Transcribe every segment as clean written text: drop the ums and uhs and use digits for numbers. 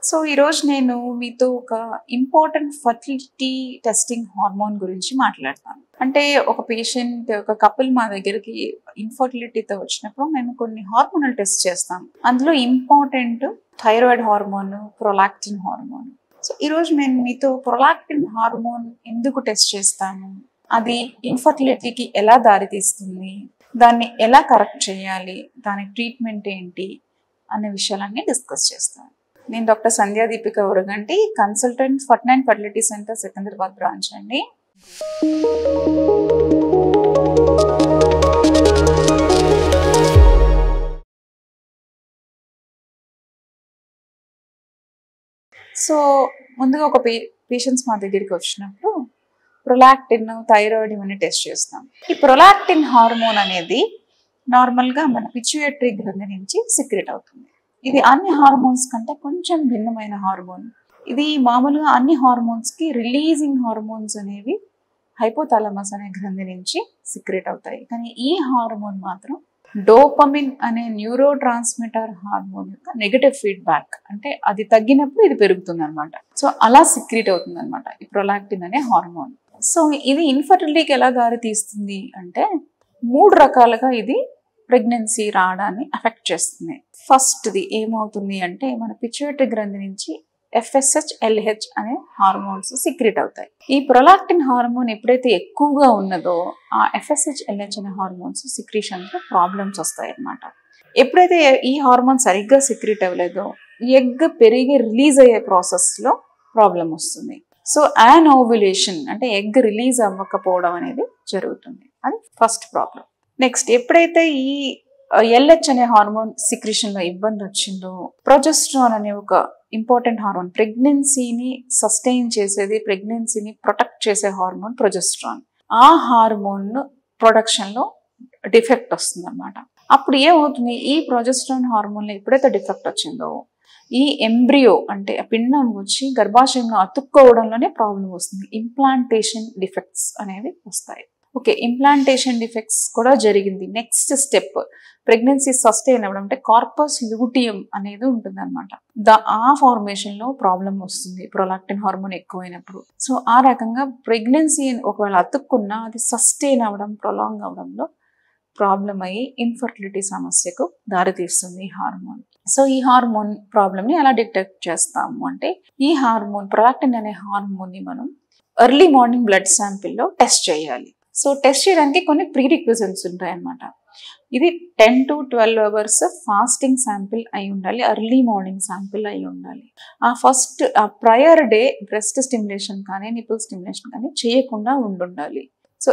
So ఈరోజు నేను మీతో ఒక ఇంపార్టెంట్ ఫర్టిలిటీ టెస్టింగ్ హార్మోన్ గురించి మాట్లాడతాను. అంటే ఒక పేషెంట్ ఒక కపుల్ మా దగ్గరికి ఇన్ఫర్టిలిటీతో వచ్చినప్పుడు మేము కొన్ని హార్మోనల్ టెస్ట్ చేస్తాం. అందులో important thyroid hormone, prolactin hormone. So ఈరోజు నేను మీతో ప్రొలాక్టిన్ హార్మోన్ ఎందుకు టెస్ట్ చేస్తాను, అది ఇన్ఫర్టిలిటీకి ఎలా దారితీస్తుంది, దాన్ని ఎలా కరెక్ట్ చేయాలి, దానికి ట్రీట్మెంట్ ఏంటి అనే విషయాలన్నీ డిస్కస్ చేస్తాను. నేను doctor Sandhya Deepika Uraganti, consultant 49 fertility centre Secunderabad branch అండి. సో ముందుగా ఒక పేషెంట్స్ మా దగ్గరికి వచ్చినప్పుడు ప్రొలాక్టిన్, థైరాయిడ్ ఇవన్నీ టెస్ట్ చేస్తాం. ఈ ప్రొలాక్టిన్ హార్మోన్ అనేది నార్మల్గా మన పిట్యూటరీ గ్రంథి నుంచి సీక్రెట్ అవుతుంది. ఇది అన్ని హార్మోన్స్ కంటే కొంచెం భిన్నమైన హార్మోన్. ఇది మామూలుగా అన్ని హార్మోన్స్కి రిలీజింగ్ హార్మోన్స్ అనేవి హైపోథాలమస్ అనే గ్రంథి నుంచి సీక్రెట్ అవుతాయి. కానీ ఈ హార్మోన్ మాత్రం డోపమిన్ అనే న్యూరో ట్రాన్స్మిటర్ హార్మోన్ యొక్క నెగటివ్ ఫీడ్బ్యాక్, అంటే అది తగ్గినప్పుడు ఇది పెరుగుతుంది అనమాట. సో అలా సీక్రెట్ అవుతుంది అనమాట ఈ ప్రొలాక్టిన్ అనే హార్మోన్. సో ఇది ఇన్ఫర్టిలిటీకి ఎలా దారి తీస్తుంది అంటే 3 రకాలుగా ఇది ప్రెగ్నెన్సీ రావడాన్ని ఎఫెక్ట్ చేస్తుంది. ఫస్ట్ది ఏమవుతుంది అంటే మన పిట్యూటరీ గ్రంథి నుంచి FSH, LH అనే హార్మోన్స్ సీక్రెట్ అవుతాయి. ఈ ప్రొలాక్టిన్ హార్మోన్ ఎప్పుడైతే ఎక్కువగా ఉన్నదో ఆ FSH, LH అనే హార్మోన్స్ సిక్రీషన్తో ప్రాబ్లమ్స్ వస్తాయి అన్నమాట. ఎప్పుడైతే ఈ హార్మోన్ సరిగ్గా సీక్రెట్ అవ్వలేదో ఎగ్ పెరిగి రిలీజ్ అయ్యే ప్రాసెస్లో ప్రాబ్లం వస్తుంది. సో యాన్ ఓవ్యులేషన్ అంటే ఎగ్ రిలీజ్ అవ్వకపోవడం అనేది జరుగుతుంది. అది ఫస్ట్ ప్రాబ్లం. నెక్స్ట్, ఎప్పుడైతే ఈ LH అనే హార్మోన్ సిక్రిషన్లో ఇబ్బంది వచ్చిందో ప్రొజెస్ట్రాన్ అనే ఒక ఇంపార్టెంట్ హార్మోన్, ప్రెగ్నెన్సీని సస్టైన్ చేసేది, ప్రెగ్నెన్సీని ప్రొటెక్ట్ చేసే హార్మోన్ ప్రొజెస్ట్రాన్, ఆ హార్మోన్ ప్రొడక్షన్లో డిఫెక్ట్ వస్తుంది అనమాట. అప్పుడు ఏమవుతుంది, ఈ ప్రొజెస్ట్రాన్ హార్మోన్లో ఎప్పుడైతే డిఫెక్ట్ వచ్చిందో ఈ ఎంబ్రియో అంటే పిండం వచ్చి గర్భాశయంలో అతుక్కోవడంలోనే ప్రాబ్లం వస్తుంది. ఇంప్లాంటేషన్ డిఫెక్ట్స్ అనేవి వస్తాయి. ఓకే, ఇంప్లాంటేషన్ డిఫెక్ట్స్ కూడా జరిగింది. నెక్స్ట్ స్టెప్ ప్రెగ్నెన్సీ సస్టైన్ అవ్వడం అంటే కార్పస్ ల్యూటియం అనేది ఉంటుంది అనమాట. ఆ ఫార్మేషన్లో ప్రాబ్లం వస్తుంది ప్రొలాక్టిన్ హార్మోన్ ఎక్కువైనప్పుడు. సో ఆ రకంగా ప్రెగ్నెన్సీ ఒకవేళ అతుక్కున్నా అది సస్టైన్ అవ్వడం, ప్రొలాంగ్ అవ్వడంలో ప్రాబ్లం అయ్యి ఇన్ఫర్టిలిటీ సమస్యకు దారితీస్తుంది ఈ హార్మోన్. సో ఈ హార్మోన్ ప్రాబ్లమ్ని ఎలా డిటెక్ట్ చేస్తాము అంటే ఈ హార్మోన్ ప్రొలాక్టిన్ అనే హార్మోన్ని మనం ఎర్లీ మార్నింగ్ బ్లడ్ శాంపిల్లో టెస్ట్ చేయాలి. సో టెస్ట్ చేయడానికి కొన్ని ప్రీరిక్విజిట్స్ ఉంటాయన్నమాట. ఇది 10 to 12 అవర్స్ ఫాస్టింగ్ శాంపిల్ అయి ఉండాలి, ఎర్లీ మార్నింగ్ శాంపిల్ అయి ఉండాలి. ఆ ప్రయర్ డే బ్రెస్ట్ స్టిమ్యులేషన్ కానీ నిపుల్ స్టిమ్యులేషన్ కానీ చేయకుండా ఉండాలి. సో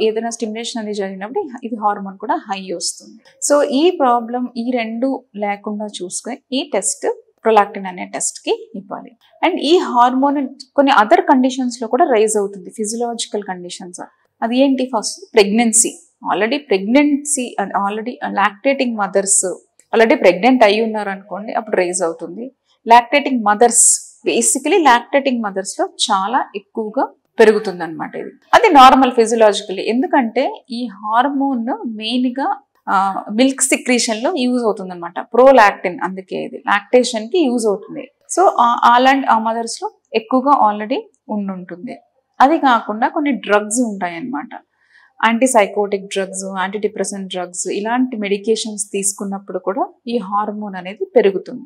ఏదైనా స్టిమ్యులేషన్ అనేది జరిగినప్పుడు ఇది హార్మోన్ కూడా హై వస్తుంది. సో ఈ ప్రాబ్లం ఈ రెండు లేకుండా చూసుకొని ఈ టెస్ట్ ప్రొలాక్టిన్ అనే టెస్ట్కి ఇవ్వాలి. అండ్ ఈ హార్మోన్ కొన్ని అదర్ కండిషన్స్లో కూడా రైజ్ అవుతుంది, ఫిజియలాజికల్ కండిషన్స్. అది ఏంటి? First pregnancy, already lactating mothers already pregnant అయి ఉన్నారనుకోండి, అప్పుడు రైజ్ అవుతుంది. లాక్టేటింగ్ మదర్స్, బేసికలీ లాక్టేటింగ్ మదర్స్లో చాలా ఎక్కువగా పెరుగుతుంది అనమాట. అది నార్మల్ ఫిజియలాజికల్లీ. ఎందుకంటే ఈ హార్మోన్ మెయిన్గా మిల్క్ సిక్రీషన్లో యూజ్ అవుతుంది అనమాట, ప్రోలాక్టిన్. అందుకే ఇది లాక్టేషన్కి యూజ్ అవుతుంది. సో అలాంటి ఆ మదర్స్లో ఎక్కువగా ఆల్రెడీ ఉంటుంది. అది కాకుండా కొన్ని డ్రగ్స్ ఉంటాయి అన్నమాట, యాంటీసైకోటిక్ డ్రగ్స్, యాంటీడిప్రెసెంట్ డ్రగ్స్, ఇలాంటి మెడికేషన్స్ తీసుకున్నప్పుడు కూడా ఈ హార్మోన్ అనేది పెరుగుతుంది.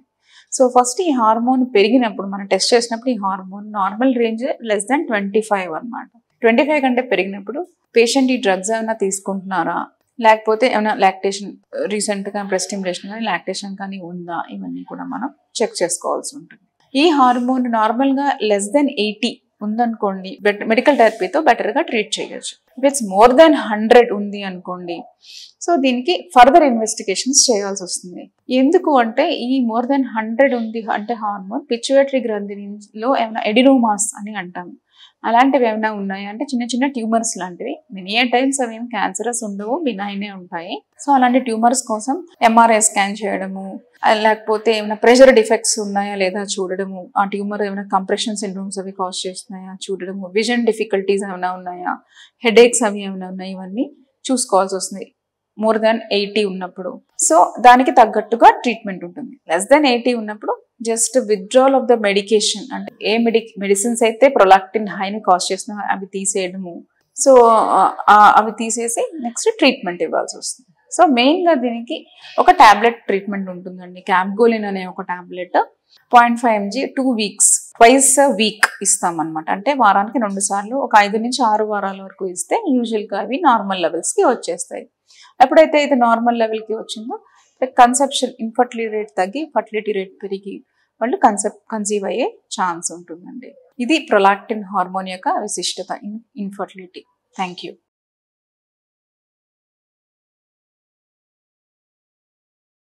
సో ఫస్ట్ ఈ హార్మోన్ పెరిగినప్పుడు మనం టెస్ట్ చేసినప్పుడు ఈ hormone normal range less than 25 అనమాట. 25 కంటే పెరిగినప్పుడు పేషెంట్ ఈ డ్రగ్స్ ఏమైనా తీసుకుంటున్నారా, లేకపోతే ఏమైనా లాక్టేషన్ రీసెంట్గా బ్రెస్ట్ స్టిమ్యులేషన్ కానీ లాక్టేషన్ కానీ ఉందా, ఇవన్నీ కూడా మనం చెక్ చేసుకోవాల్సి ఉంటుంది. ఈ హార్మోన్ నార్మల్గా లెస్ దెన్ 80 ఉందనుకోండి, మెడికల్ థెరపీతో బెటర్గా ట్రీట్ చేయొచ్చు. ఇఫ్ ఇట్స్ మోర్ దాన్ 100 ఉంది అనుకోండి, సో దీనికి ఫర్దర్ ఇన్వెస్టిగేషన్స్ చేయాల్సి వస్తుంది. ఎందుకు అంటే ఈ మోర్ దాన్ 100 ఉంది అంటే హార్మోన్ పిట్యూటరీ గ్రంథిలో ఏమైనా ఎడినోమాస్ అని అంటాం, అలాంటివి ఏమైనా ఉన్నాయా అంటే చిన్న చిన్న ట్యూమర్స్ లాంటివి. మెనీ టైమ్స్ అవి ఏం క్యాన్సరస్ ఉండవు, బినైనే ఉంటాయి. సో అలాంటి ట్యూమర్స్ కోసం MRI స్కాన్ చేయడము, లేకపోతే ఏమైనా ప్రెషర్ డిఫెక్ట్స్ ఉన్నాయా లేదా చూడడము, ఆ ట్యూమర్ ఏమైనా కంప్రెషన్ సిండ్రోమ్స్ అవి కాజ్ చేస్తున్నాయా చూడడము, విజన్ డిఫికల్టీస్ ఏమైనా ఉన్నాయా, హెడేక్స్ అవి ఏమైనా ఉన్నాయి, ఇవన్నీ చూసుకోవాల్సి వస్తుంది. మోర్ దాన్ 80 ఉన్నప్పుడు, సో దానికి తగ్గట్టుగా ట్రీట్మెంట్ ఉంటుంది. లెస్ దాన్ 80 ఉన్నప్పుడు just withdrawal of the medication, అంటే ఏ మెడిసిన్స్ అయితే ప్రొలాక్టిన్ హైని కాజ్ చేస్తున్నా అవి తీసేయడము. సో అవి తీసేసి నెక్స్ట్ ట్రీట్మెంట్ ఇవ్వాల్సి వస్తుంది. సో మెయిన్గా దీనికి ఒక టాబ్లెట్ ట్రీట్మెంట్ ఉంటుందండి. క్యాప్గోలిన్ అనే ఒక tablet 0.5 mg 2 weeks twice week ఇస్తాం అనమాట. అంటే వారానికి 2 సార్లు ఒక 5 నుంచి 6 వారాల వరకు ఇస్తే యూజువల్గా అవి నార్మల్ లెవెల్స్కి వచ్చేస్తాయి. ఎప్పుడైతే ఇది నార్మల్ లెవెల్కి వచ్చిందో కన్సెప్షన్ ఇన్ఫర్టిలిటీ రేట్ తగ్గి ఫర్టిలిటీ రేట్ పెరిగి వాళ్ళు కన్సీవ్ అయ్యే ఛాన్స్ ఉంటుందండి. ఇది ప్రొలాక్టిన్ హార్మోన్ యొక్క విశిష్టత ఇన్ఫర్టిలిటీ. Thank you.